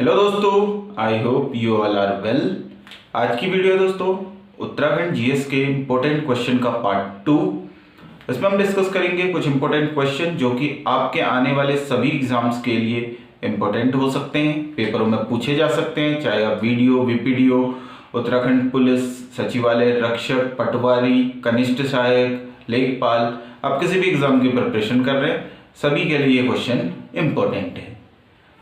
Hello दोस्तों, I hope you all are well. आज की वीडियो दोस्तों उत्तराखंड जीएस के इम्पोर्टेंट क्वेश्चन का पार्ट 2। इसमें हम डिस्कस करेंगे कुछ इम्पोर्टेंट क्वेश्चन जो कि आपके आने वाले सभी एग्जाम्स के लिए इम्पोर्टेंट हो सकते हैं, पेपरों में पूछे जा सकते हैं। चाहे आप वीडियो, वीपीडीओ, उत्तराखंड पुलिस, सचिवालय रक्षक, पटवारी, कनिष्ठ सहायक, लेखपाल, आप किसी भी एग्जाम की प्रिपरेशन कर रहे हैं, सभी के लिए ये क्वेश्चन इम्पोर्टेंट है।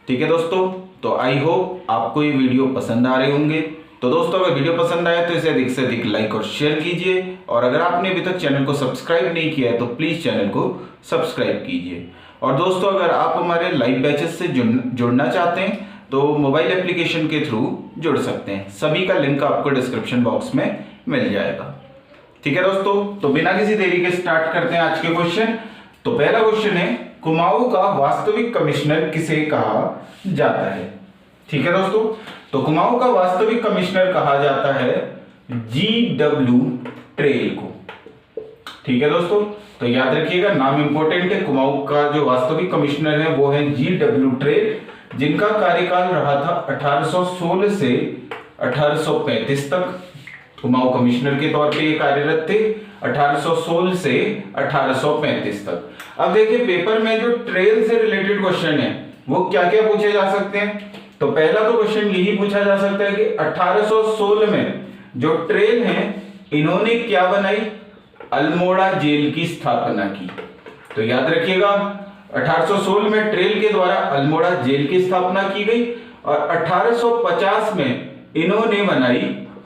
ठीक है दोस्तों, तो आई होप आपको ये वीडियो पसंद आ रहे होंगे। तो दोस्तों अगर वीडियो पसंद आए तो इसे अधिक से अधिक लाइक और शेयर कीजिए, और अगर आपने अभी तक चैनल को सब्सक्राइब नहीं किया है तो प्लीज चैनल को सब्सक्राइब कीजिए। और दोस्तों अगर आप हमारे लाइव बैचेस से जुड़ना चाहते हैं तो मोबाइल एप्लीकेशन के थ्रू जुड़ सकते हैं, सभी का लिंक आपको डिस्क्रिप्शन बॉक्स में मिल जाएगा। ठीक है दोस्तों, तो बिना किसी देरी के स्टार्ट करते हैं आज के क्वेश्चन। तो पहला क्वेश्चन है, कुमाऊं का वास्तविक कमिश्नर किसे कहा जाता है? ठीक है दोस्तों, तो कुमाऊं का वास्तविक कमिश्नर कहा जाता है GW ट्रेल को। ठीक है दोस्तों, तो याद रखिएगा, नाम इंपॉर्टेंट है। कुमाऊं का जो वास्तविक कमिश्नर है वो है GW ट्रेल, जिनका कार्यकाल रहा था 1816 से 1835 तक। कुमाऊं कमिश्नर के तौर पे ये कार्यरत थे 1816 से 1835 तक। अब देखिए पेपर में जो ट्रेल से रिलेटेड क्वेश्चन है वो क्या क्या पूछे जा सकते हैं। तो पहला तो क्वेश्चन यही पूछा जा सकता है कि 1816 में जो ट्रेल हैं इन्होंने क्या बनाई? अल्मोड़ा जेल की स्थापना की। तो याद रखिएगा 1816 में ट्रेल के द्वारा अल्मोड़ा जेल की स्थापना की गई, और 1850 में इन्होंने बनाई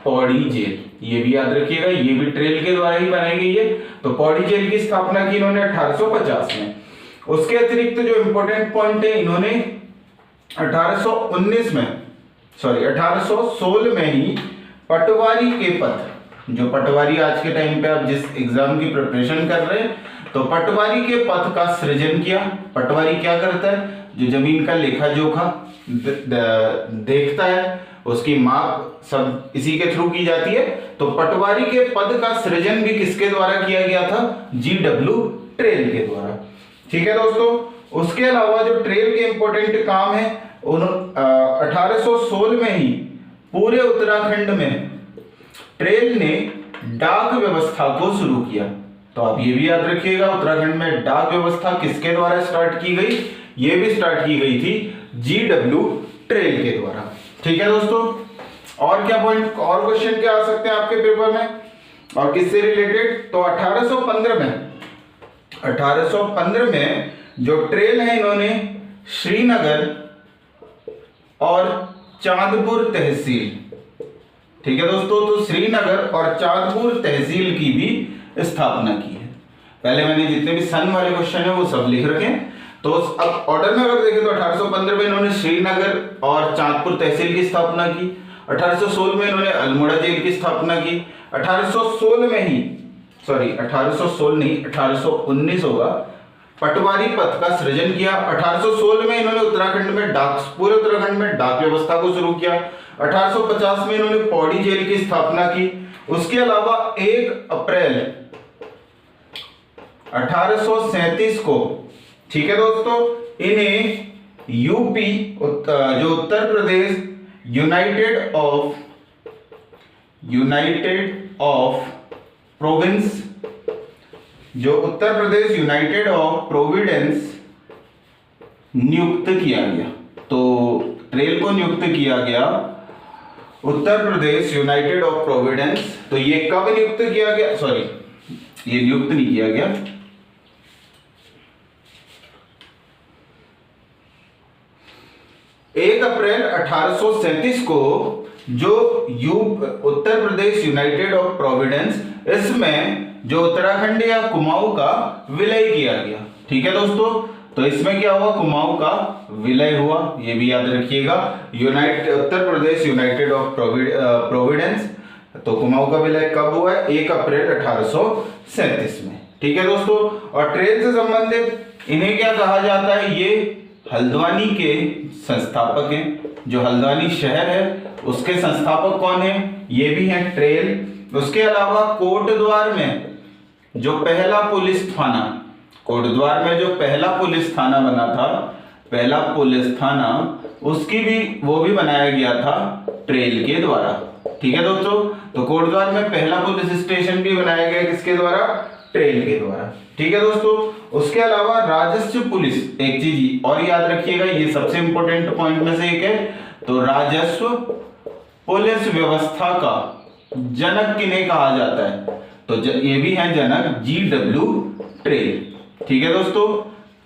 पौड़ी जेल। ये भी याद रखिएगा, ये भी ट्रेल के द्वारा ही बनाई गई है। तो पौड़ी जेल की स्थापना की इन्होंने 1850 में। उसके अतिरिक्त जो इंपॉर्टेंट पॉइंट है, इन्होंने 1816 में ही पटवारी के पद, जो पटवारी आज के टाइम पे आप जिस एग्जाम की प्रिपरेशन कर रहे हैं, तो पटवारी के पद का सृजन किया। पटवारी क्या करता है? जो जमीन का लेखा जोखा देखता है, उसकी माप सब इसी के थ्रू की जाती है। तो पटवारी के पद का सृजन भी किसके द्वारा किया गया था? GW ट्रेल के द्वारा। ठीक है दोस्तों, उसके अलावा जो ट्रेल के इंपॉर्टेंट काम है, 1816 में ही पूरे उत्तराखंड में ट्रेल ने डाक व्यवस्था को शुरू किया। तो आप ये भी याद रखिएगा, उत्तराखंड में डाक व्यवस्था किसके द्वारा स्टार्ट की गई? ये भी स्टार्ट की गई थी GW ट्रेल के द्वारा। ठीक है दोस्तों, और क्या पॉइंट और क्वेश्चन क्या आ सकते हैं आपके पेपर में और किससे रिलेटेड? तो 1815 में जो ट्रेल है इन्होंने श्रीनगर और चांदपुर तहसील, ठीक है दोस्तों, तो श्रीनगर और चांदपुर तहसील की भी स्थापना की है। पहले मैंने जितने भी सन वाले क्वेश्चन है वो सब लिख रखे। तो अब ऑर्डर में अगर देखें तो 1815 में इन्होंने श्रीनगर और चांदपुर तहसील की स्थापना की। 1816 में इन्होंने अल्मोड़ा जेल की स्थापना की। 1816 में ही 1819 होगा, पटवारी पद का सृजन किया। 1816 में इन्होंने उत्तराखंड में पूरे उत्तराखंड में डाक व्यवस्था को शुरू किया। 1850 में इन्होंने पौड़ी जेल की स्थापना की। उसके अलावा 1 अप्रैल 1837 को, ठीक है दोस्तों, इन्हें यूपी जो Uttar Pradesh United of province, जो Uttar Pradesh United of Providence नियुक्त किया गया। तो ट्रेल को नियुक्त किया गया Uttar Pradesh United of Providence. तो ये कब नियुक्त किया गया? ये नियुक्त नहीं किया गया, 1 अप्रैल 1837 को जो Uttar Pradesh United of Providence, इसमें जो उत्तराखंड या कुमाऊं का विलय किया गया। ठीक है दोस्तों, तो इसमें क्या हुआ? कुमाऊं का विलय हुआ, ये भी याद रखिएगा। Uttar Pradesh United of Providence, तो कुमाऊं का विलय कब हुआ है? 1 अप्रैल 1837 में। ठीक है दोस्तों, और ट्रेल से संबंधित इन्हें क्या कहा जाता है? ये हल्द्वानी के संस्थापक हैं। जो हल्द्वानी शहर है उसके संस्थापक कौन है? ये भी हैं ट्रेल। उसके अलावा कोटद्वार में जो पहला पुलिस थाना बना था पहला पुलिस थाना, उसकी भी वो भी बनाया गया था ट्रेल के द्वारा। ठीक है दोस्तों, तो कोटद्वार में पहला पुलिस स्टेशन भी बनाया गया किसके द्वारा? ट्रेल के द्वारा। ठीक है दोस्तों, उसके अलावा राजस्व पुलिस, एक चीज और याद रखिएगा, ये सबसे इंपॉर्टेंट पॉइंट में से एक है। तो राजस्व पुलिस व्यवस्था का जनक किन्हें कहा जाता है? तो ये भी है जनक GW ट्रेल। ठीक है दोस्तों,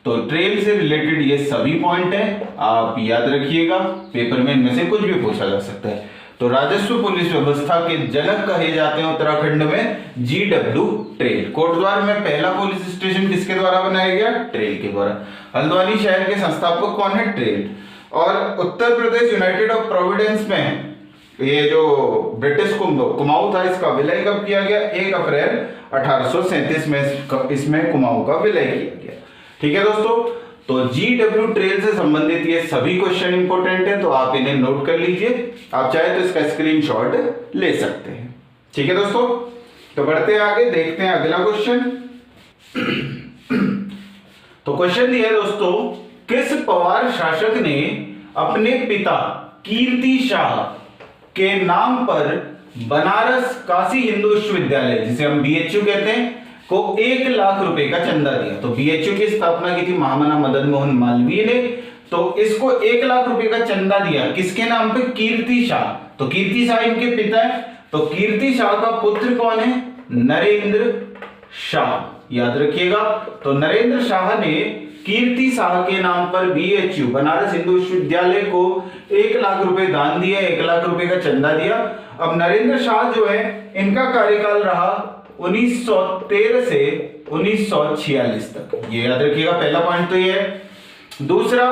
तो ट्रेल से रिलेटेड ये सभी पॉइंट हैं, आप याद रखिएगा, पेपर में इनमें से कुछ भी पूछा जा सकता है। तो राजस्व पुलिस व्यवस्था के जनक कहे जाते हैं उत्तराखंड में GW ट्रेल। कोटद्वार में पहला पुलिस स्टेशन किसके द्वारा बनाया गया? ट्रेल के द्वारा। हल्द्वानी शहर के संस्थापक कौन है? ट्रेल। और Uttar Pradesh United of Providence में ये जो ब्रिटिश कुमाऊं था, इसका विलय कब किया गया? 1 अप्रैल 1837 में इसमें कुमाऊं का विलय किया गया। ठीक है दोस्तों, तो GW ट्रेल से संबंधित ये सभी क्वेश्चन इंपॉर्टेंट है, तो आप इन्हें नोट कर लीजिए। आप चाहे तो इसका स्क्रीनशॉट ले सकते हैं। ठीक है दोस्तों, तो बढ़ते हैं आगे, देखते हैं अगला क्वेश्चन। तो क्वेश्चन दिया है दोस्तों, किस पवार शासक ने अपने पिता कीर्ति शाह के नाम पर बनारस काशी हिंदू विश्वविद्यालय, जिसे हम BHU कहते हैं, को 1 लाख रुपए का चंदा दिया? तो BHU की स्थापना की थी महामना मदन मोहन मालवीय ने, तो इसको 1 लाख रुपए का चंदा दिया किसके नाम पे? कीर्ति शाह। तो कीर्ति शाह इनके पिता है, तो कीर्ति शाह का पुत्र कौन है? नरेंद्र शाह, याद रखिएगा। तो नरेंद्र शाह ने कीर्ति शाह के नाम पर BHU बनारस हिंदू विश्वविद्यालय को 1 लाख रुपए दान दिया, 1 लाख रुपए का चंदा दिया। अब नरेंद्र शाह जो है, इनका कार्यकाल रहा 1913 से 1946 तक, ये याद रखिएगा, पहला पॉइंट तो ये है। दूसरा,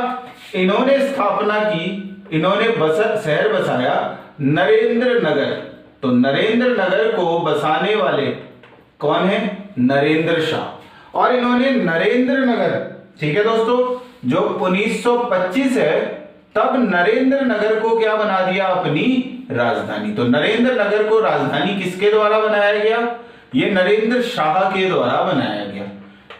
इन्होंने स्थापना की, इन्होंने शहर बसाया नरेंद्र नगर। तो नरेंद्र नगर को बसाने वाले कौन है? नरेंद्र शाह। और इन्होंने नरेंद्र नगर, ठीक है दोस्तों, जो 1925 है, तब नरेंद्र नगर को क्या बना दिया? अपनी राजधानी। तो नरेंद्र नगर को राजधानी किसके द्वारा बनाया गया? ये नरेंद्र शाह के द्वारा बनाया गया।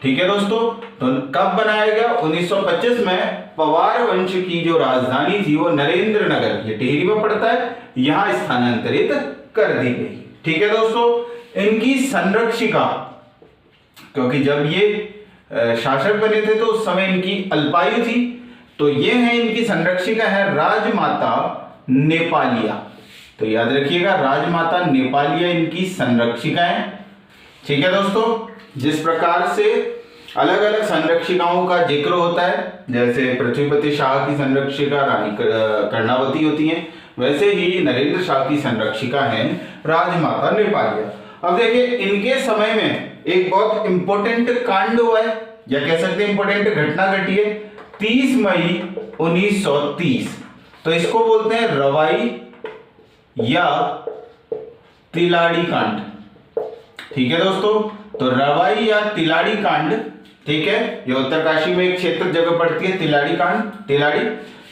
ठीक है दोस्तों, तो कब बनाया गया? 1925 में पवार वंश की जो राजधानी थी वो नरेंद्र नगर, ये टिहरी में पड़ता है, यहां स्थानांतरित कर दी गई। ठीक है दोस्तों, इनकी संरक्षिका, क्योंकि जब ये शासक बने थे तो उस समय इनकी अल्पायु थी, तो ये है इनकी संरक्षिका है राजमाता नेपालिया। तो याद रखिएगा, राजमाता नेपालिया इनकी संरक्षिका है। ठीक है दोस्तों, जिस प्रकार से अलग अलग संरक्षिकाओं का जिक्र होता है, जैसे पृथ्वीपति शाह की संरक्षिका रानी कर्णावती होती है, वैसे ही नरेंद्र शाह की संरक्षिका है राजमाता नेपालिया। अब देखिए, इनके समय में एक बहुत इंपॉर्टेंट कांड हुआ है, या कह सकते हैं इंपॉर्टेंट घटना घटी है, 30 मई 1930। तो इसको बोलते हैं रवाई या तिलाड़ी कांड। ठीक है दोस्तों, तो रवाई या तिलाड़ी कांड, ठीक है, ये उत्तरकाशी में एक क्षेत्र जगह पड़ती है तिलाड़ी कांड, तिलाड़ी,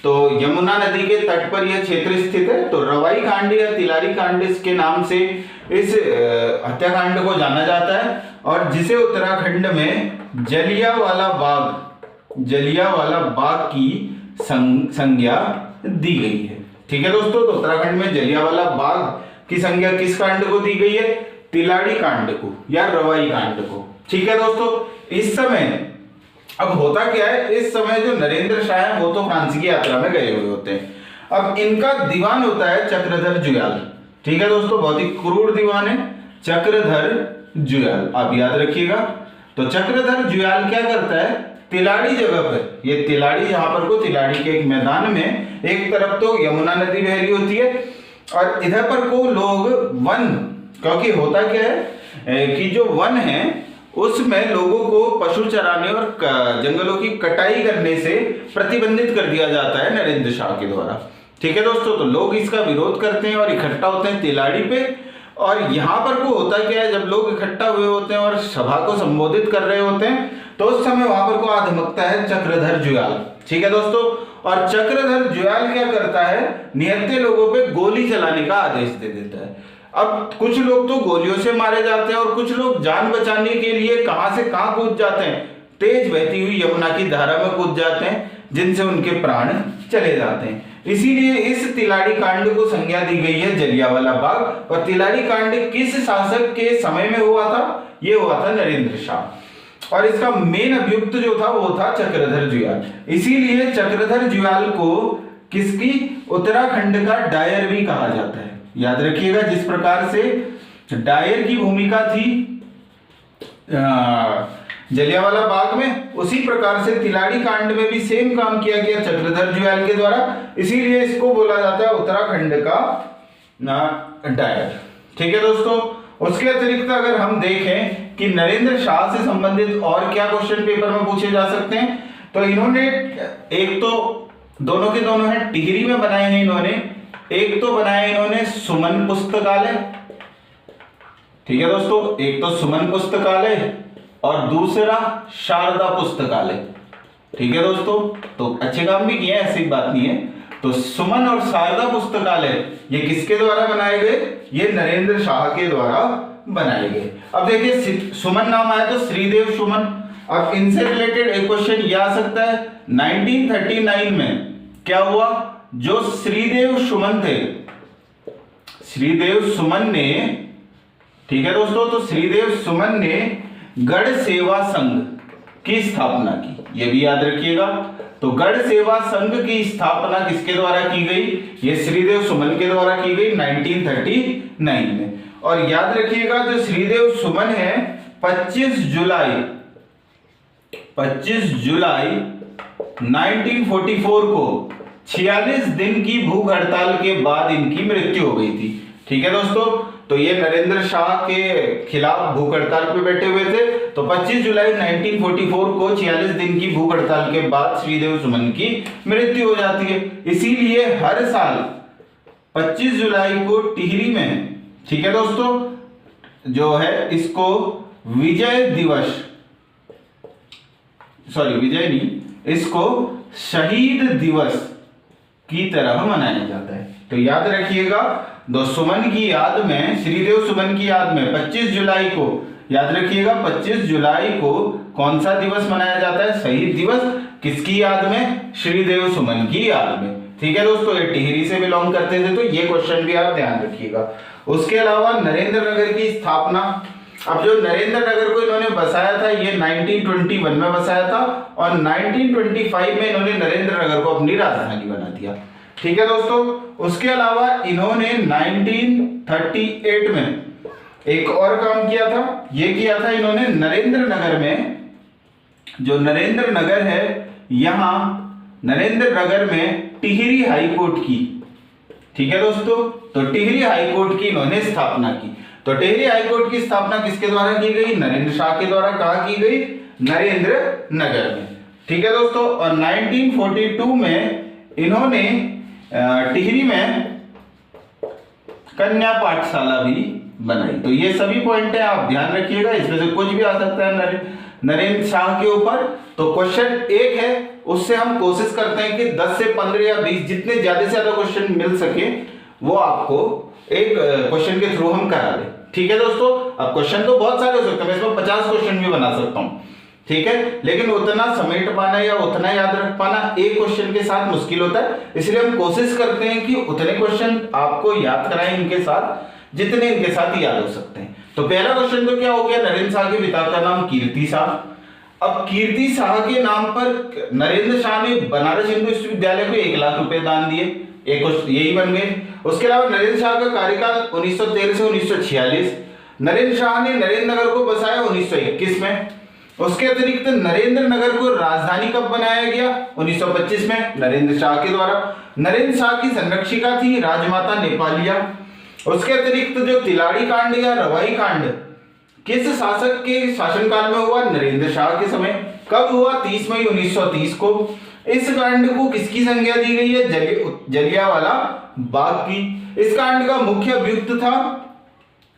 तो यमुना नदी के तट पर यह क्षेत्र स्थित है। तो रवाई कांड या तिलारी कांड इसके नाम से इस हत्याकांड को जाना जाता है, और जिसे उत्तराखंड में जलियांवाला बाग की संज्ञा दी गई है। ठीक है दोस्तों, तो उत्तराखंड में जलियांवाला बाग की संज्ञा किस कांड को दी गई है? तिलाड़ी कांड को या रवाई कांड को। ठीक है दोस्तों, इस समय अब होता क्या है, इस समय जो नरेंद्र शाह है वो तो फ्रांस की यात्रा में गए हुए होते हैं। अब इनका दीवान होता है चक्रधर जुयाल। ठीक है दोस्तों, बहुत ही क्रूर दीवान है चक्रधर जुयाल, आप याद रखिएगा। तो चक्रधर जुयाल क्या करता है, तिलाड़ी जगह पर, ये तिलाड़ी जहां पर को तिलाड़ी के एक मैदान में एक तरफ तो यमुना नदी बह रही होती है और इधर पर को लोग वन, क्योंकि होता क्या है कि जो वन है उसमें लोगों को पशु चराने और जंगलों की कटाई करने से प्रतिबंधित कर दिया जाता है नरेंद्र शाह के द्वारा। ठीक है दोस्तों, तो लोग इसका विरोध करते हैं और इकट्ठा होते हैं तिलाड़ी पे। और यहाँ पर को होता क्या है, जब लोग इकट्ठा हुए होते हैं और सभा को संबोधित कर रहे होते हैं, तो उस समय वहां पर को आ धमकता है चक्रधर जुयाल। ठीक है दोस्तों, और चक्रधर जुयाल क्या करता है, निहत्थे लोगों पे गोली चलाने का आदेश दे देता है। अब कुछ लोग तो गोलियों से मारे जाते हैं और कुछ लोग जान बचाने के लिए कहां से कहां कूद जाते हैं, तेज बहती हुई यमुना की धारा में कूद जाते हैं। जिनसे उनके प्राण चले जाते हैं। इसीलिए इस तिलारी कांड को संज्ञा दी गई है जलियांवाला बाग। और तिलारी कांड किस शासक के समय में हुआ था? ये हुआ था नरेंद्र शाह। और इसका मेन अभियुक्त जो था वो था चक्रधर जुयाल। इसीलिए चक्रधर जुयाल को किसकी उत्तराखंड का डायर भी कहा जाता है। याद रखिएगा, जिस प्रकार से डायर की भूमिका थी जलियांवाला बाग में, उसी प्रकार से तिलारी कांड में भी सेम काम किया गया चक्रधर जुयाल के द्वारा। इसीलिए इसको बोला जाता है उत्तराखंड का डायर। ठीक है दोस्तों, उसके अतिरिक्त अगर हम देखें कि नरेंद्र शाह से संबंधित और क्या क्वेश्चन पेपर में पूछे जा सकते हैं, तो इन्होंने एक तो दोनों के दोनों हैं टिहरी में बनाए हैं इन्होंने, एक तो बनाया इन्होंने सुमन पुस्तकालय। ठीक है दोस्तों, एक तो सुमन पुस्तकालय और दूसरा शारदा पुस्तकालय। ठीक है दोस्तों, तो अच्छे काम भी किए, ऐसी बात नहीं है। तो सुमन और शारदा पुस्तकालय ये किसके द्वारा बनाए गए? ये नरेंद्र शाह के द्वारा बनाए गए। अब देखिए, सुमन नाम आया तो श्रीदेव सुमन। अब इनसे रिलेटेड एक क्वेश्चन ये आ सकता है, 1939 में क्या हुआ? जो श्रीदेव सुमन थे, श्रीदेव सुमन ने, ठीक है दोस्तों, तो श्रीदेव सुमन ने गढ़ सेवा संघ की स्थापना की। ये भी याद रखिएगा। तो गढ़ सेवा संघ की स्थापना किसके द्वारा की गई? ये श्रीदेव सुमन के द्वारा की गई 1939 में। और याद रखिएगा, जो श्रीदेव सुमन है 25 जुलाई 1944 को 46 दिन की भूख हड़ताल के बाद इनकी मृत्यु हो गई थी। ठीक है दोस्तों, तो ये नरेंद्र शाह के खिलाफ भूख हड़ताल पे बैठे हुए थे। तो 25 जुलाई 1944 को 46 दिन की भूख हड़ताल के बाद श्रीदेव सुमन की मृत्यु हो जाती है। इसीलिए हर साल 25 जुलाई को टिहरी में, ठीक है दोस्तों, जो है इसको विजय दिवस, सॉरी विजय नहीं, इसको शहीद दिवस की तरह मनाया जाता है। तो याद रखिएगा, दो सुमन की याद में, श्रीदेव सुमन की याद में 25 जुलाई को, याद रखिएगा 25 जुलाई को कौन सा दिवस मनाया जाता है? शहीद दिवस। किसकी याद में? श्रीदेव सुमन की याद में। ठीक है दोस्तों, ये टिहरी से बिलोंग करते थे, तो ये क्वेश्चन भी आप ध्यान रखिएगा। उसके अलावा नरेंद्र नगर की स्थापना, अब जो नरेंद्र नगर को इन्होंने बसाया था ये 1921 में बसाया था, और 1925 में इन्होंने नरेंद्र नगर को अपनी राजधानी बना दिया। ठीक है दोस्तों, उसके अलावा इन्होंने 1938 में एक और काम किया था। ये किया था इन्होंने नरेंद्र नगर में, जो नरेंद्र नगर है, यहां नरेंद्र नगर में टिहरी हाई कोर्ट की, ठीक है दोस्तों, तो टिहरी हाई कोर्ट की इन्होंने स्थापना की। तो टिहरी हाई कोर्ट की स्थापना किसके द्वारा की गई? नरेंद्र शाह के द्वारा। कहां की गई? नरेंद्र नगर में। ठीक है दोस्तों, और 1942 में इन्होंने टिहरी में कन्या पाठशाला भी बनाई। तो ये सभी पॉइंट है, आप ध्यान रखिएगा, इसमें से कुछ भी आ सकता है नरेंद्र शाह के ऊपर। तो क्वेश्चन एक है, उससे हम कोशिश करते हैं कि 10 से 15 या 20 जितने ज्यादा से ज्यादा क्वेश्चन मिल सके वो आपको एक क्वेश्चन के थ्रू हम करा दें। ठीक है दोस्तों, अब क्वेश्चन तो बहुत सारे हो सकते हैं, मैं इसमें 50 क्वेश्चन भी बना सकता हूं, ठीक है, लेकिन उतना समेट पाना या उतना याद रख पाना एक क्वेश्चन के साथ मुश्किल होता है। इसलिए हम कोशिश करते हैं कि उतने क्वेश्चन आपको याद कराएं इनके साथ जितने इनके साथ याद हो सकते हैं। तो पहला क्वेश्चन तो क्या हो गया? नरेंद्र शाह के पिता का नाम कीर्ति शाह। अब कीर्ति शाह के नाम पर नरेंद्र शाह ने बनारस हिंदू विश्वविद्यालय को 1 लाख रुपए दान दिए, एक यही बन गए। उसके अलावा नरेंद्र शाह का कार्यकाल 1913 से 1946। नरेंद्र शाह ने नरेंद्र नगर को बसाया 1921 में। उसके अतिरिक्त नरेंद्र नगर को राजधानी कब बनाया गया? 1925 में, नरेंद्र शाह के द्वारा। नरेंद्र शाह की संरक्षिका थी राजमाता नेपालिया। उसके अतिरिक्त जो तिलारी कांड या रवाई कांड किस शासक के शासनकाल में हुआ? नरेंद्र शाह के समय। कब हुआ? 30 मई 1930 को। इस कांड को किसकी संज्ञा दी गई है? जलियांवाला बाग की। इस कांड का मुख्य अभियुक्त था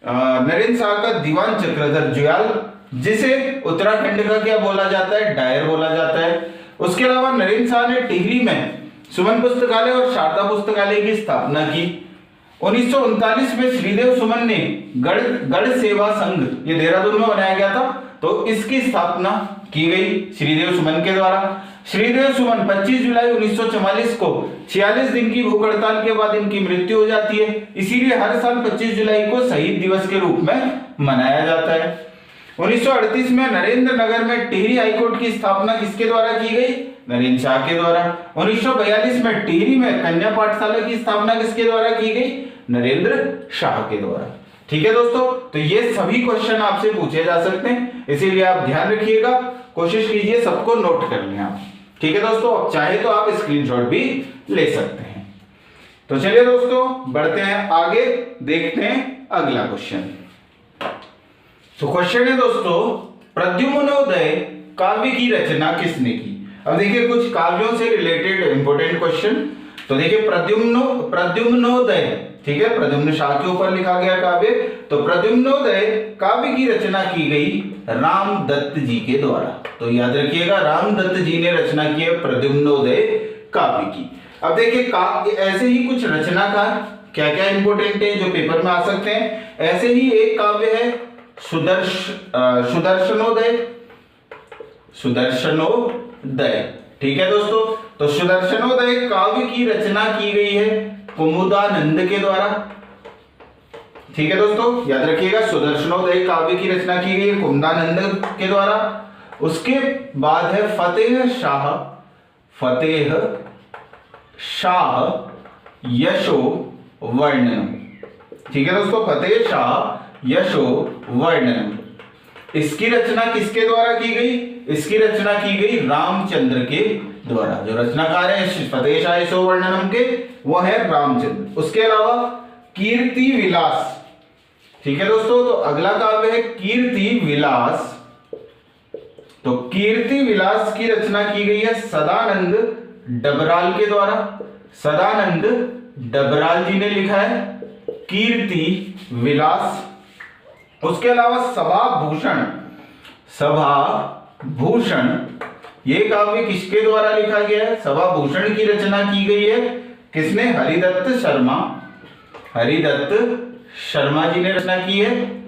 नरेंद्र शाह का दीवान चक्रधर जुयाल, जिसे उत्तराखंड का क्या बोला जाता है? डायर बोला जाता है। उसके अलावा नरेंद्र शाह ने टिहरी में सुमन पुस्तकालय और शारदा पुस्तकालय की स्थापना की। 1939 में श्रीदेव सुमन ने गढ़ सेवा संघ, ये देहरादून में बनाया गया था, तो इसकी स्थापना की गई श्रीदेव सुमन के द्वारा। श्रीदेव सुमन 25 जुलाई 1944 को 46 दिन की भूख हड़ताल के बाद इनकी मृत्यु हो जाती है, इसीलिए हर साल 25 जुलाई को शहीद दिवस के रूप में मनाया जाता है। 1938 में नरेंद्र नगर में टिहरी हाईकोर्ट की स्थापना किसके द्वारा की गई? नरेंद्र शाह के द्वारा। 1942 में टिहरी में कन्या पाठशाला की स्थापना किसके द्वारा की गई? नरेंद्र शाह के द्वारा। ठीक है दोस्तों, तो ये सभी क्वेश्चन आपसे पूछे जा सकते हैं, इसीलिए आप ध्यान रखिएगा, कोशिश कीजिए सबको नोट कर लें आप। ठीक है दोस्तों, अब चाहे तो आप स्क्रीनशॉट भी ले सकते हैं। तो चलिए दोस्तों बढ़ते हैं आगे, देखते हैं अगला क्वेश्चन। तो क्वेश्चन है दोस्तों, प्रद्युम्नोदय काव्य की रचना किसने की? अब देखिए कुछ काव्यों से रिलेटेड इंपॉर्टेंट क्वेश्चन। तो देखिए प्रद्युम्नोदय, ठीक है, प्रद्युम्न शाह के ऊपर लिखा गया काव्य। तो प्रद्युम्नोदय काव्य की रचना की गई रामदत्त जी के द्वारा। तो याद रखिएगा, रामदत्त जी ने रचना की है प्रद्युम्नोदय काव्य की। अब देखिए ऐसे ही कुछ रचनाकार क्या क्या इंपॉर्टेंट है जो पेपर में आ सकते हैं। ऐसे ही एक काव्य है सुदर्शनोदय। ठीक है दोस्तों, तो सुदर्शनोदय काव्य की रचना की गई है कुमुदानंद के द्वारा। ठीक है दोस्तों, याद रखिएगा, सुदर्शनोदय काव्य की रचना की गई है कुमुदानंद के द्वारा। उसके बाद है फतेह शाह यशो वर्णनम। ठीक है दोस्तों, फतेह शाह यशो वर्णनम, इसकी रचना किसके द्वारा की गई? इसकी रचना की गई रामचंद्र के द्वारा। जो रचनाकार है फतेह शाह यशो वर्णनम के, वो है रामचंद्र। उसके अलावा कीर्ति विलास। ठीक है दोस्तों, तो अगला काव्य है कीर्ति विलास। तो कीर्ति विलास की रचना की गई है सदानंद डबराल के द्वारा। सदानंद डबराल जी ने लिखा है कीर्ति विलास। उसके अलावा सभाभूषण, ये काव्य किसके द्वारा लिखा गया है? सभाभूषण की रचना की गई है किसने? हरिदत्त शर्मा जी ने रचना की है।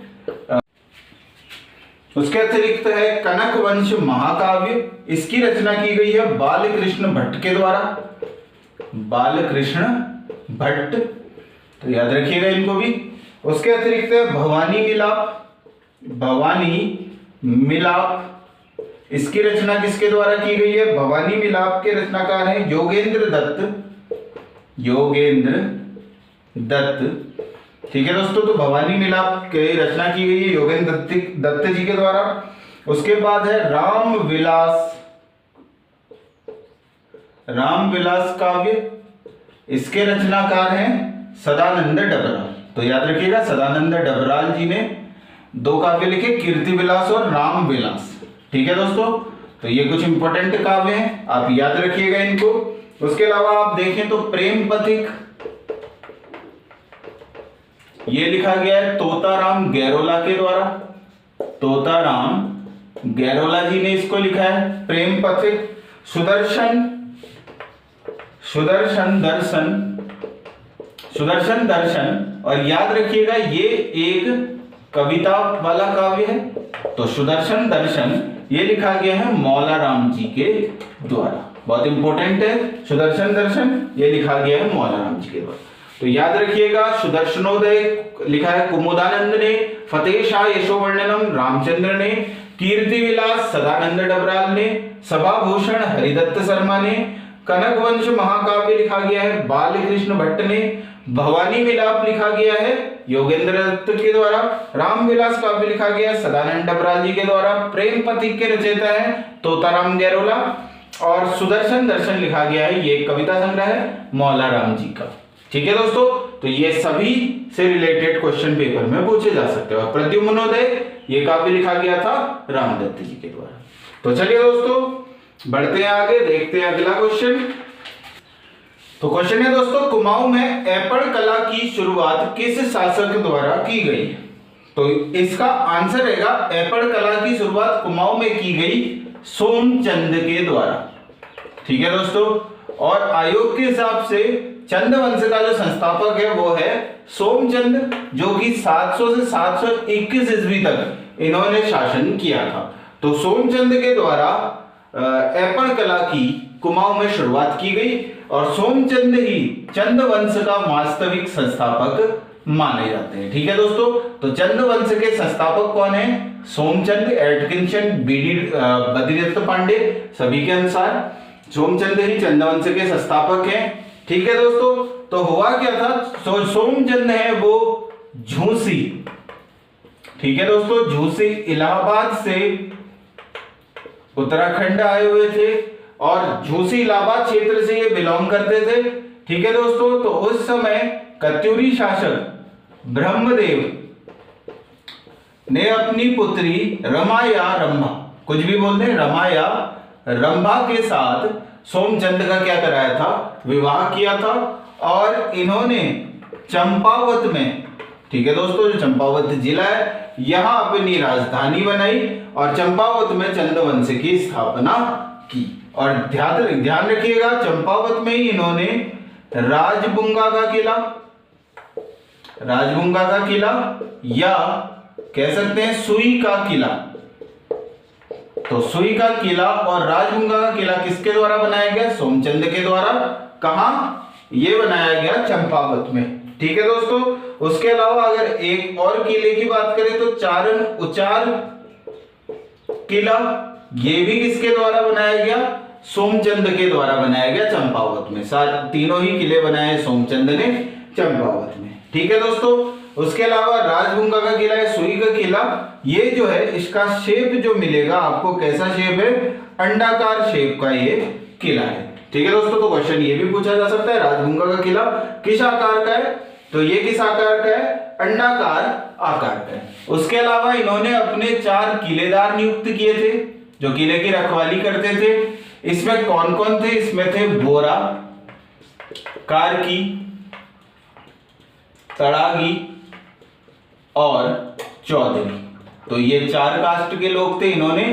उसके अतिरिक्त है कनक वंश महाकाव्य, इसकी रचना की गई है बालकृष्ण भट्ट के द्वारा। बालकृष्ण भट्ट, तो याद रखिएगा इनको भी। उसके अतिरिक्त है भवानी मिलाप, इसकी रचना किसके द्वारा की गई है? भवानी मिलाप के रचनाकार हैं योगेंद्र दत्त। ठीक है दोस्तों, तो भवानी मिलाप की रचना की गई है योगेंद्र दत्त जी के द्वारा। उसके बाद है रामविलास काव्य, इसके रचनाकार हैं सदानंद डबराल। तो याद रखिएगा, सदानंद डबराल जी ने दो काव्य लिखे, कीर्ति विलास और रामविलास। ठीक है दोस्तों, तो ये कुछ इंपॉर्टेंट काव्य हैं, आप याद रखिएगा इनको। उसके अलावा आप देखें तो प्रेम पथिक, ये लिखा गया है तोताराम गैरोला के द्वारा। तोताराम गैरोला जी ने इसको लिखा है प्रेम पथिक। सुदर्शन दर्शन, और याद रखिएगा ये एक कविता वाला काव्य है। तो सुदर्शन दर्शन ये लिखा गया है मौला राम जी के द्वारा। बहुत इंपॉर्टेंट है, सुदर्शन दर्शन ये लिखा गया है मौला राम जी के द्वारा। तो याद रखिएगा, सुदर्शनोदय लिखा है कुमुदानंद ने, फतेह शाह यशोवर्णनम रामचंद्र ने, कीर्ति विलास सदानंद डबराल ने, सभाभूषण हरिदत्त शर्मा ने, कनक वंश महाकाव्य लिखा गया है बालकृष्ण भट्ट ने, भवानी मिलाप लिखा गया है योगेंद्र दत्त के द्वारा, रामविलास काव्य लिखा गया है सदानंद डबराल जी के द्वारा, प्रेम पथिक के रचयिता है तोताराम गैरोला, और सुदर्शन दर्शन लिखा गया है, ये कविता संग्रह है मौला राम जी का। ठीक है दोस्तों, तो ये सभी से रिलेटेड क्वेश्चन पेपर में पूछे जा सकते हैं। और प्रद्युम्नोदय ये काव्य लिखा गया था रामदत्त जी के द्वारा। तो चलिए दोस्तों बढ़ते हैं आगे, देखते हैं अगला क्वेश्चन। तो क्वेश्चन है दोस्तों, कुमाऊं में ऐपड़ कला की शुरुआत किस शासक द्वारा की गई? तो इसका आंसर रहेगा ऐपड़ कला की शुरुआत कुमाऊं में की गई सोमचंद के द्वारा। ठीक है दोस्तों, और आयोग के हिसाब से चंद वंश का जो संस्थापक है वो है सोमचंद, जो कि 700 से 721 ईस्वी तक इन्होंने शासन किया था। तो सोमचंद के द्वारा ऐपण कला की कुमाऊं में शुरुआत की गई और सोमचंद ही चंद वंश का वास्तविक संस्थापक माने जाते हैं। ठीक है दोस्तों, तो चंद वंश के संस्थापक कौन है? सोमचंद, एटकिंसन, बीडी बद्रीदत्त पांडे, सभी के अनुसार सोमचंद ही चंद वंश के संस्थापक हैं। ठीक है दोस्तों, तो हुआ क्या था, सोमचंद है वो झूसी, ठीक है दोस्तों, झूसी इलाहाबाद से उत्तराखंड आए हुए थे और झूसी इलाहाबाद क्षेत्र से ये बिलोंग करते थे। ठीक है दोस्तों, तो उस समय कत्यूरी शासक ब्रह्मदेव ने अपनी पुत्री रमा या रंभा, कुछ भी बोलते हैं, रमा या रंभा के साथ सोमचंद का क्या कराया था? विवाह किया था और इन्होंने चंपावत में, ठीक है दोस्तों, जो चंपावत जिला है, यहां अपनी राजधानी बनाई और चंपावत में चंद वंश की स्थापना की। और ध्यान रखिएगा, चंपावत में ही इन्होंने राजबुंगा का किला या कह सकते हैं सुई का किला, तो सुई का किला और राजबुंगा का किला किसके द्वारा बनाया गया? सोमचंद के द्वारा। कहां ये बनाया गया? चंपावत में। ठीक है दोस्तों, उसके अलावा अगर एक और किले की बात करें तो चारण उचार किला, ये भी किसके द्वारा बनाया गया? सोमचंद के द्वारा बनाया गया चंपावत में। तीनों ही किले बनाए सोमचंद ने चंपावत में। ठीक है दोस्तों, उसके अलावा राजबुंगा का किला है, सुई का किला, ये जो है इसका शेप जो मिलेगा आपको, कैसा शेप है? अंडाकार शेप का ये किला है। ठीक है दोस्तों, तो क्वेश्चन ये भी पूछा जा सकता है, राजबुंगा का किला किस आकार का है? तो ये किस आकार का है? अंडाकार आकार का है। उसके अलावा इन्होंने अपने 4 किलेदार नियुक्त किए थे जो किले की रखवाली करते थे। इसमें कौन कौन थे? इसमें थे बोरा, कारकी, तड़ागी और चौधरी। तो ये 4 कास्ट के लोग थे, इन्होंने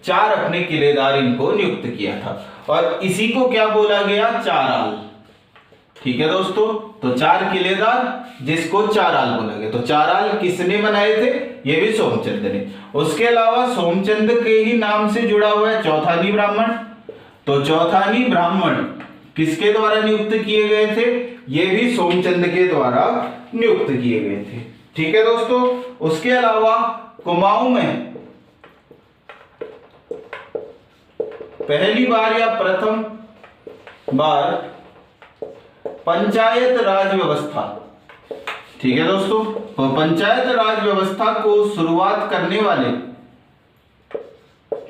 4 अपने किलेदार इनको नियुक्त किया था और इसी को क्या बोला गया? चाराल। ठीक है दोस्तों, तो 4 किलेदार जिसको चाराल बोला गया। तो चाराल किसने बनाए थे? ये भी सोमचंद ने। उसके अलावा सोमचंद के ही नाम से जुड़ा हुआ है चौथानी ब्राह्मण। तो चौथानी ब्राह्मण किसके द्वारा नियुक्त किए गए थे? ये भी सोमचंद के द्वारा नियुक्त किए गए थे। ठीक है दोस्तों, उसके अलावा कुमाऊं में पहली बार या प्रथम बार पंचायत राज व्यवस्था, ठीक है दोस्तों, तो पंचायत राज व्यवस्था को शुरुआत करने वाले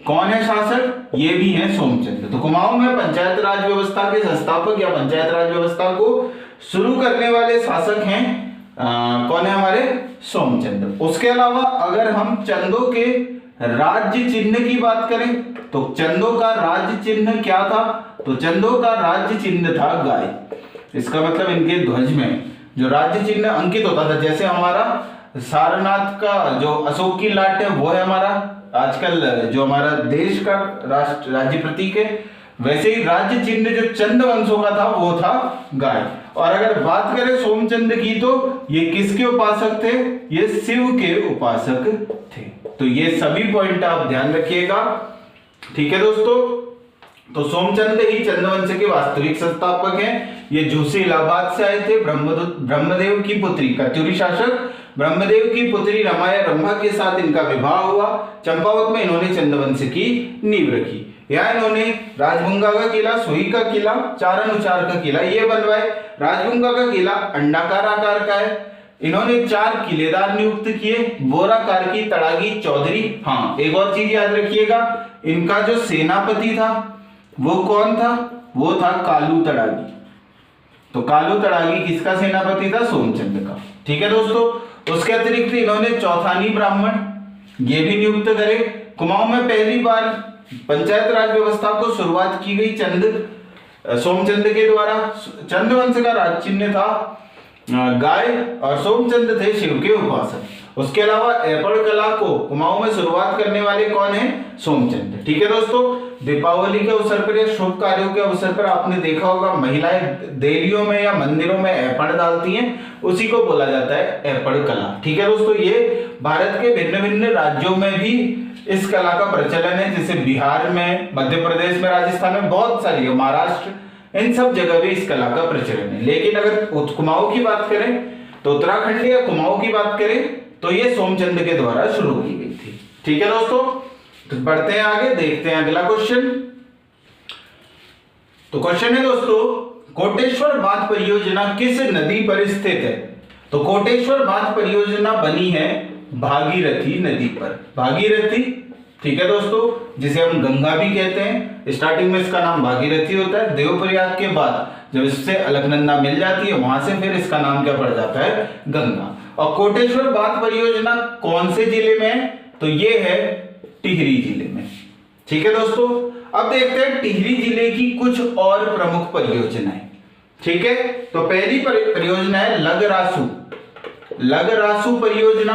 कौन है शासक? ये भी है सोमचंद। तो कुमाऊं में पंचायत राज व्यवस्था के संस्थापक या पंचायत राज व्यवस्था को शुरू करने वाले शासक हैं कौन है? हमारे सोमचंद। उसके अलावा अगर हम चंदों के राज्य चिन्ह की बात करें तो चंदों का राज्य चिन्ह क्या था? तो चंदों का राज्य चिन्ह था गाय। इसका मतलब इनके ध्वज में जो राज्य चिन्ह अंकित होता था, जैसे हमारा सारनाथ का जो अशोक की लाट है वो है हमारा आजकल जो हमारा देश का राष्ट्र राज्य प्रतीक है, वैसे ही राज्य चिन्ह जो चंद वंशों का था वो था गाय। और अगर बात करें सोमचंद की तो ये किसके उपासक थे? ये शिव के उपासक थे। तो ये सभी पॉइंट आप ध्यान रखिएगा। ठीक है दोस्तों, तो सोमचंद ही चंद्रवंश के वास्तविक संस्थापक हैं। ये झूसी इलाहाबाद से आए थे। ब्रह्मदेव की पुत्री, कत्यूरी शासक ब्रह्मदेव की पुत्री रमा या रंभा के साथ इनका विवाह हुआ। चंपावत में इन्होंने चंद्रवंश की नींव रखी। यहाँ इन्होंने राजबुंगा का किला, सुई का किला, चारण उचार का किला ये बनवाए। राजबुंगा का किला अंडाकार आकार का है। इन्होंने 4 किलेदार नियुक्त किए, बोरा, कारकी, तड़ागी, चौधरी। हाँ, एक और चीज याद रखिएगा, इनका जो सेनापति था वो कौन था? वो था कालू तड़ागी। तो कालू तड़ागी किसका सेनापति था? सोमचंद का। ठीक है दोस्तों, उसके अतिरिक्त इन्होंने चौथानी ब्राह्मण ये भी नियुक्त करे। कुमाऊं में पहली बार पंचायत राज व्यवस्था को शुरुआत की गई सोमचंद के द्वारा। चंद्रवंश का राज चिन्ह था गाय और सोमचंद थे शिव के उपासक। उसके अलावा ऐपड़ कला को कुमाऊं में शुरुआत करने वाले कौन है? सोमचंद। ठीक है दोस्तों, दीपावली के अवसर पर या शुभ कार्यों के अवसर पर आपने देखा होगा महिलाएं देलियों में या मंदिरों में ऐपड़ डालती हैं, उसी को बोला जाता है ऐपड़ कला। ठीक है दोस्तों, ये भारत के भिन्न भिन्न राज्यों में भी इस कला का प्रचलन है, जैसे बिहार में, मध्य प्रदेश में, राजस्थान में, बहुत सारी है, महाराष्ट्र, इन सब जगह भी इस कला का प्रचलन है। लेकिन अगर कुमाऊं की बात करें तो उत्तराखंड या कुमाऊं की बात करें तो ये सोमचंद के द्वारा शुरू की गई थी। ठीक है दोस्तों, तो बढ़ते हैं आगे, देखते हैं अगला क्वेश्चन। तो क्वेश्चन है दोस्तों, कोटेश्वर बांध परियोजना किस नदी पर स्थित है? तो कोटेश्वर बांध परियोजना बनी है भागीरथी नदी पर। भागीरथी, ठीक है दोस्तों, जिसे हम गंगा भी कहते हैं। स्टार्टिंग में इसका नाम भागीरथी होता है, देवप्रयाग के बाद जब इससे अलकनंदा मिल जाती है वहां से फिर इसका नाम क्या पड़ जाता है? गंगा। और कोटेश्वर बांध परियोजना कौन से जिले में है? तो ये है टिहरी जिले में। ठीक है दोस्तों, अब देखते हैं टिहरी जिले की कुछ और प्रमुख परियोजनाएं। ठीक है, तो पहली परियोजना है लगरासू। लगरासू परियोजना,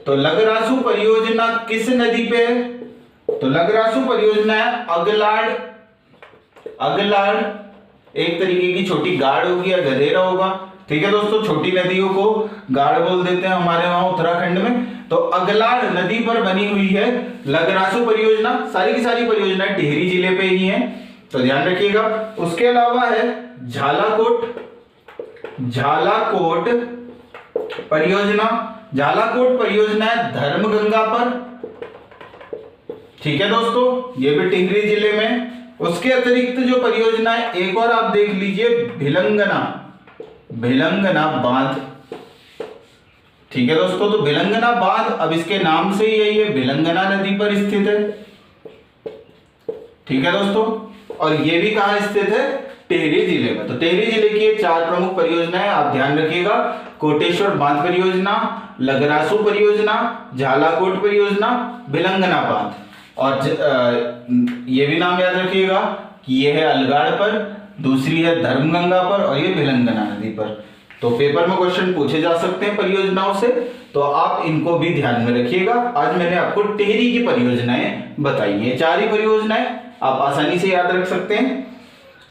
तो लगरासू परियोजना किस नदी पे है? तो लगरासू परियोजना है अगलाड़। अगलाड़ एक तरीके की छोटी गाड़ होगी या गधेरा होगा। ठीक है दोस्तों, छोटी नदियों को गाड़ बोल देते हैं हमारे वहां उत्तराखंड में। तो अगलाड़ नदी पर बनी हुई है लगरासू परियोजना। सारी की सारी परियोजनाएं टिहरी जिले पे ही हैं, तो ध्यान रखिएगा। उसके अलावा है झालाकोट। झालाकोट परियोजना, झालाकोट परियोजना है धर्मगंगा पर। ठीक है दोस्तों, ये भी टिहरी जिले में। उसके अतिरिक्त जो परियोजना है एक और आप देख लीजिए, भिलंगना। भिलंगना बांध। ठीक है दोस्तों, तो भिलंगना बांध अब इसके नाम से ही है, ये भिलंगना नदी पर स्थित है। ठीक है दोस्तों, और ये भी कहां स्थित है? टिहरी जिले में। तो टिहरी जिले की ये चार प्रमुख परियोजनाएं आप ध्यान रखिएगा, कोटेश्वर बांध परियोजना, लगरासू परियोजना, झालाकोट परियोजना, भिलंगना बांध। और ये भी नाम याद रखिएगा कि ये है अलगाड़ पर, दूसरी है धर्मगंगा पर और ये भिलंगना नदी पर। तो पेपर में क्वेश्चन पूछे जा सकते हैं परियोजनाओं से, तो आप इनको भी ध्यान में रखिएगा। आज मैंने आपको टिहरी की परियोजनाएं बताई हैं, चार ही परियोजनाएं आप आसानी से याद रख सकते हैं।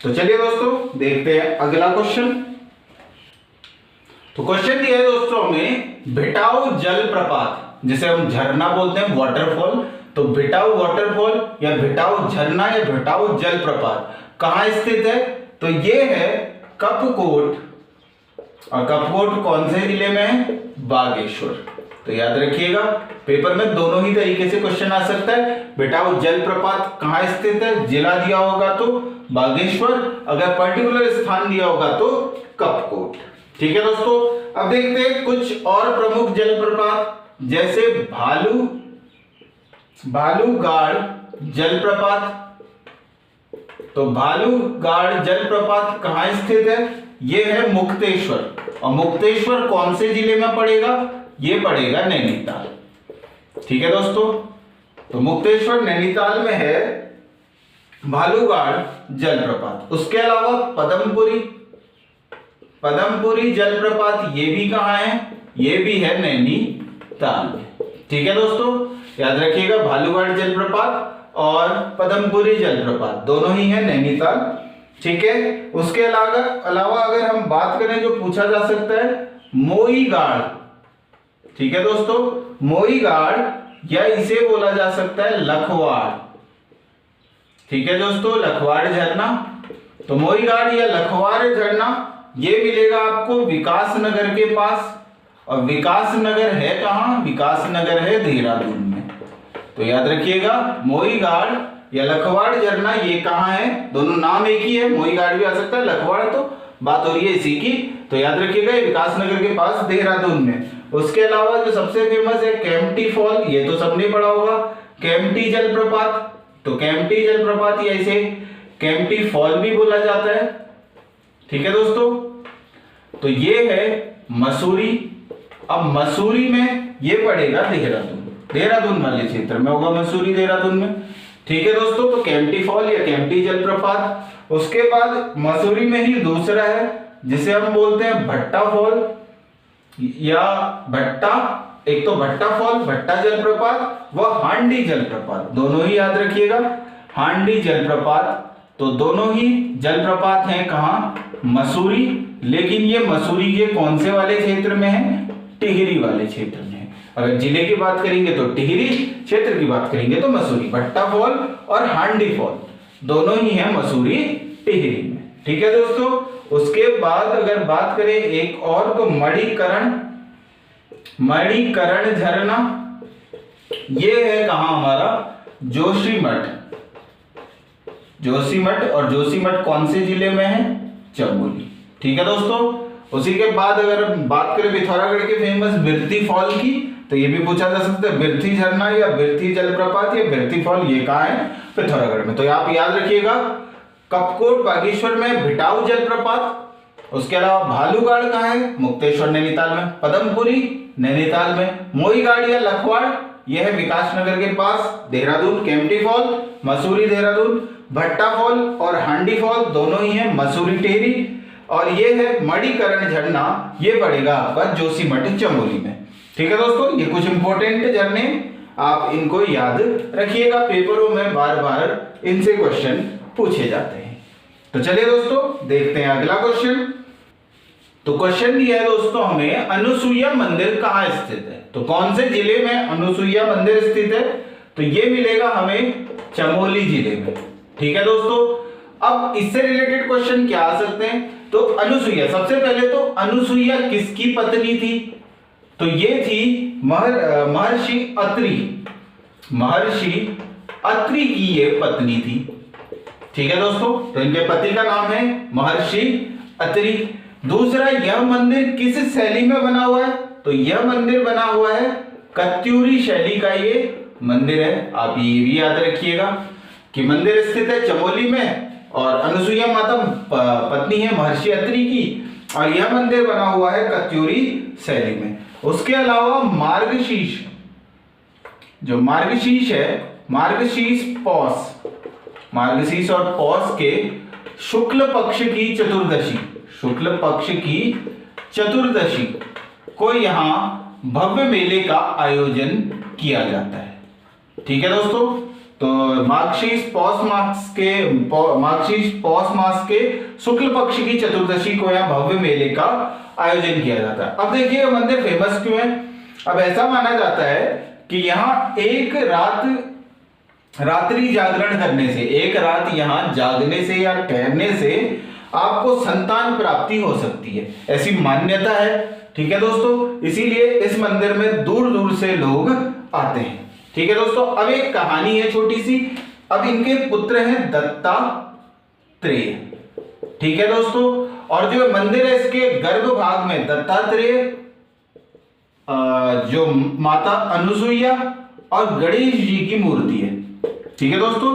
तो चलिए दोस्तों देखते हैं अगला क्वेश्चन। तो क्वेश्चन दिया है दोस्तों हमें, भिटाऊ जलप्रपात, जिसे हम झरना बोलते हैं, वाटरफॉल। तो भिटाऊ वाटरफॉल या भिटाऊ झरना या भिटाऊ जलप्रपात कहां स्थित है? तो ये है कपकोट। और कपकोट कौन से जिले में है? बागेश्वर। तो याद रखिएगा, पेपर में दोनों ही तरीके से क्वेश्चन आ सकता है। भिटाऊ जलप्रपात कहां स्थित है? जिला दिया होगा तो बागेश्वर, अगर पर्टिकुलर स्थान दिया होगा तो कपकोट। ठीक है दोस्तों, अब देखते हैं कुछ और प्रमुख जलप्रपात, जैसे भालूगाड़ जलप्रपात। तो भालूगाड़ जलप्रपात कहां स्थित है? यह है मुक्तेश्वर। और मुक्तेश्वर कौन से जिले में पड़ेगा? यह पड़ेगा नैनीताल। ठीक है दोस्तों, तो मुक्तेश्वर नैनीताल में है भालूगाड़ जलप्रपात। उसके अलावा पदमपुरी जलप्रपात, ये भी कहां है? ये भी है नैनीताल में। ठीक है दोस्तों, याद रखिएगा, भालूगाड़ जलप्रपात और पदमपुरी जलप्रपात दोनों ही है नैनीताल। ठीक है, उसके अलावा अगर हम बात करें जो पूछा जा सकता है, मोईगाड़। ठीक है दोस्तों, मोईगाड़ या इसे बोला जा सकता है लखवाड़। ठीक है दोस्तों, लखवाड़ झरना। तो मोईगाड़ या लखवाड़ झरना ये मिलेगा आपको विकासनगर के पास। और विकासनगर है कहां? विकासनगर है देहरादून में। तो याद रखिएगा, मोईगाड़ या लखवाड़ झरना ये कहां है? दोनों नाम एक ही है, मोईगाड़ भी आ सकता है, लखवाड़ तो बात हो रही है इसी की। तो याद रखिएगा, ये विकासनगर के पास देहरादून में। उसके अलावा जो सबसे फेमस है केम्प्टी फॉल, ये तो सबने पढ़ा होगा, केम्प्टी जलप्रपात। तो केम्प्टी जलप्रपात या इसे केम्प्टी फॉल भी बोला जाता है। ठीक है दोस्तों, तो ये है मसूरी। अब मसूरी में ये पड़ेगा देहरादून वाले क्षेत्र में होगा मसूरी, देहरादून में। ठीक है दोस्तों, तो केम्प्टी फॉल या केम्प्टी जलप्रपात। उसके बाद मसूरी में ही दूसरा है जिसे हम बोलते हैं भट्टा फॉल या भट्टा। एक तो भट्टा फॉल, भट्टा जलप्रपात, व हांडी जलप्रपात, दोनों ही याद रखिएगा, हांडी जलप्रपात। तो दोनों ही जलप्रपात हैं कहां? मसूरी। लेकिन ये मसूरी के कौन से वाले क्षेत्र में है? टिहरी वाले क्षेत्र में है। अगर जिले की बात करेंगे तो टिहरी, क्षेत्र की बात करेंगे तो मसूरी। भट्टा फॉल और हांडी फॉल दोनों ही है मसूरी टिहरी में। ठीक है दोस्तों, उसके बाद अगर बात करें एक और तो मणिकरण झरना, ये है कहां हमारा जोशीमठ। और जोशीमठ कौन से जिले में है? चमोली। ठीक है दोस्तों, उसी के बाद अगर बात करें पिथौरागढ़ के फेमस बिरती फॉल की, तो ये भी पूछा जा सकता है बिरती झरना या बिरती जलप्रपात या बिरती फॉल, ये कहाँ है? पिथौरागढ़ में। तो आप याद रखिएगा कपकोट बागेश्वर में भिटाऊ जलप्रपात। उसके अलावा भालूगाड़ कहाँ है? मुक्तेश्वर नैनीताल में। पदमपुरी नैनीताल में। मोईगाड़ लखवाड़ यह है विकासनगर के पास देहरादून। केम्प्टी फॉल मसूरी देहरादून। भट्टा फॉल और हांडी फॉल दोनों ही है मसूरी टिहरी। और ये है मणिकरण झरना, ये पड़ेगा आपका जोशीमठ चमोली में। ठीक है दोस्तों, ये कुछ इंपॉर्टेंट झरने आप इनको याद रखिएगा, पेपरों में बार बार इनसे क्वेश्चन पूछे जाते हैं। तो चलिए दोस्तों देखते हैं अगला क्वेश्चन। तो क्वेश्चन दिया है दोस्तों हमें, अनुसुईया मंदिर कहाँ स्थित है? तो कौन से जिले में अनुसुईया मंदिर स्थित है? तो ये मिलेगा हमें चमोली जिले में। ठीक है दोस्तों, अब इससे रिलेटेड क्वेश्चन क्या आ सकते हैं? तो अनुसुईया, सबसे पहले तो अनुसुईया किसकी पत्नी थी? तो ये थी महर्षि अत्रि की ये पत्नी थी। ठीक है दोस्तों, तो इनके पति का नाम है महर्षि अत्रि। दूसरा, यह मंदिर किस शैली में बना हुआ है? तो यह मंदिर बना हुआ है कत्यूरी शैली का ये मंदिर है। आप ये भी याद रखिएगा कि मंदिर स्थित है चमोली में और अनुसुईया माता पत्नी है महर्षि अत्रि की, और यह मंदिर बना हुआ है कत्यूरी शैली में। उसके अलावा मार्गशीर्ष, जो मार्गशीर्ष है, मार्गशीर्ष और पौष के शुक्ल पक्ष की चतुर्दशी को यहाँ भव्य मेले का आयोजन किया जाता है। ठीक है दोस्तों, तो मार्गशीर्ष पौष मास के शुक्ल पक्ष की चतुर्दशी को यहाँ भव्य मेले का आयोजन किया जाता है। अब देखिए मंदिर फेमस क्यों है? अब ऐसा माना जाता है कि यहाँ एक रात्रि जागरण करने से, एक रात यहाँ जागने से या ठहरने से आपको संतान प्राप्ति हो सकती है, ऐसी मान्यता है। ठीक है दोस्तों, इसीलिए इस मंदिर में दूर दूर से लोग आते हैं। ठीक है दोस्तों, अब एक कहानी है छोटी सी। अब इनके पुत्र हैं दत्तात्रेय। ठीक है दोस्तों, और जो मंदिर है इसके गर्भ भाग में दत्तात्रेय, जो माता अनुसुईया और गणेश जी की मूर्ति है। ठीक है दोस्तों,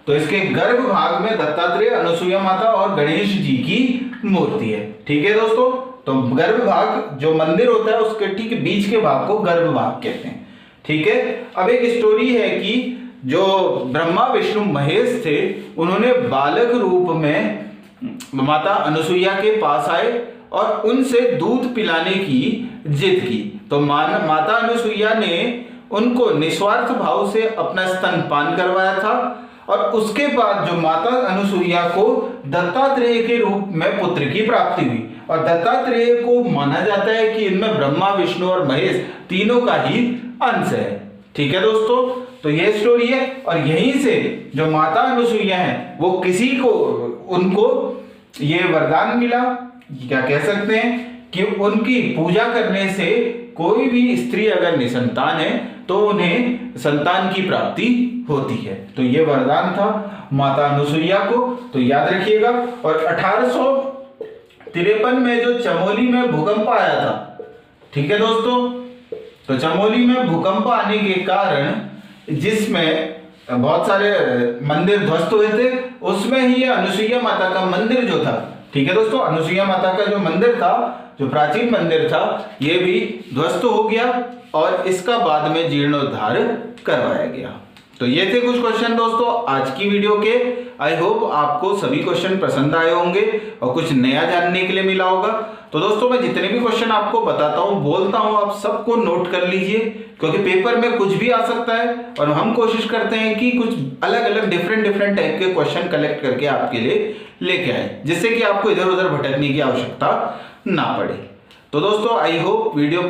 तो इसके गर्भ भाग में दत्तात्रेय, अनुसुईया माता और गणेश जी की मूर्ति है। ठीक है दोस्तों, तो गर्भ भाग जो मंदिर होता है उसके ठीक बीच के भाग को गर्भ भाग कहते हैं। ठीक है, अब एक स्टोरी है कि जो ब्रह्मा विष्णु महेश थे, उन्होंने बालक रूप में माता अनुसुईया के पास आए और उनसे दूध पिलाने की जिद की। तो माता अनुसुईया ने उनको निस्वार्थ भाव से अपना स्तनपान करवाया था, और उसके बाद जो माता अनुसुईया को दत्तात्रेय के रूप में पुत्र की प्राप्ति हुई। और दत्तात्रेय को माना जाता है कि इनमें ब्रह्मा विष्णु और महेश तीनों का ही अंश है। ठीक है दोस्तों, तो ये स्टोरी है। और यहीं से जो माता अनुसुईया है वो उनको ये वरदान मिला, क्या कह सकते हैं कि उनकी पूजा करने से कोई भी स्त्री अगर निसंतान है तो उन्हें संतान की प्राप्ति होती है। तो ये वरदान था माता अनुसुईया को, तो याद रखिएगा। और 1853 में जो चमोली में भूकंप आया था, ठीक है दोस्तों, तो चमोली में भूकंप आने के कारण जिसमें बहुत सारे मंदिर ध्वस्त हुए थे, उसमें ही अनुसुईया माता का मंदिर जो था, ठीक है दोस्तों, अनुसुईया माता का जो मंदिर था, जो प्राचीन मंदिर था, ये भी ध्वस्त हो गया और इसका बाद में जीर्णोद्धार करवाया गया। तो ये थे कुछ क्वेश्चन दोस्तों आज की वीडियो के। आई होप आपको सभी क्वेश्चन पसंद आए होंगे और कुछ नया जानने के लिए मिला होगा। तो दोस्तों मैं जितने भी क्वेश्चन आपको बताता हूँ, बोलता हूँ, आप सबको नोट कर लीजिए, क्योंकि पेपर में कुछ भी आ सकता है और हम कोशिश करते हैं कि कुछ अलग अलग डिफरेंट टाइप के क्वेश्चन कलेक्ट करके आपके लिए लेके आए, जिससे कि आपको इधर उधर भटकने की आवश्यकता ना पड़े। तो दोस्तों आई होप वीडियो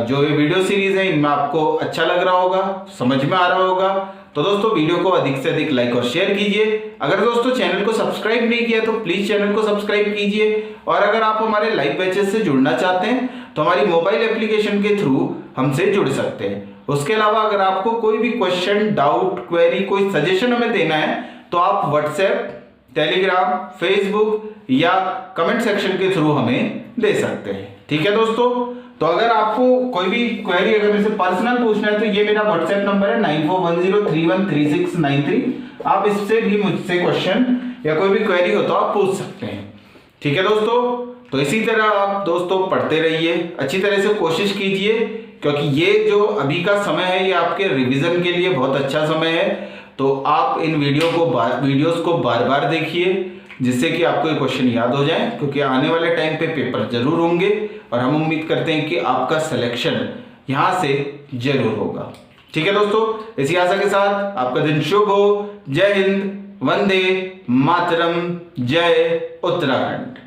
जो ये वीडियो सीरीज है इनमें आपको अच्छा लग रहा होगा, समझ में आ रहा होगा। तो दोस्तों वीडियो को अधिक से अधिक लाइक और शेयर कीजिए। अगर दोस्तों चैनल को सब्सक्राइब नहीं किया तो प्लीज चैनल को सब्सक्राइब कीजिए। और अगर आप हमारे लाइव बैचेस से जुड़ना चाहते हैं तो हमारी मोबाइल एप्लीकेशन के थ्रू हमसे जुड़ सकते हैं। उसके अलावा अगर आपको कोई भी क्वेश्चन, डाउट, क्वेरी, कोई सजेशन हमें देना है तो आप व्हाट्सएप, टेलीग्राम, फेसबुक या कमेंट सेक्शन के थ्रू हमें दे सकते हैं। ठीक है दोस्तों, तो अगर आपको कोई भी क्वेरी अगर मुझसे पर्सनल पूछना है तो ये मेरा व्हाट्सएप नंबर है 9410313693। आप इससे भी मुझसे क्वेश्चन या कोई भी क्वेरी हो तो आप पूछ सकते हैं। ठीक है दोस्तों, तो इसी तरह आप दोस्तों पढ़ते रहिए, अच्छी तरह से कोशिश कीजिए, क्योंकि ये जो अभी का समय है ये आपके रिवीजन के लिए बहुत अच्छा समय है। तो आप इन वीडियोस को बार बार देखिए, जिससे कि आपको ये क्वेश्चन याद हो जाए, क्योंकि आने वाले टाइम पे पेपर जरूर होंगे और हम उम्मीद करते हैं कि आपका सिलेक्शन यहाँ से जरूर होगा। ठीक है दोस्तों, इसी आशा के साथ आपका दिन शुभ हो। जय हिंद, वंदे मातरम, जय उत्तराखंड।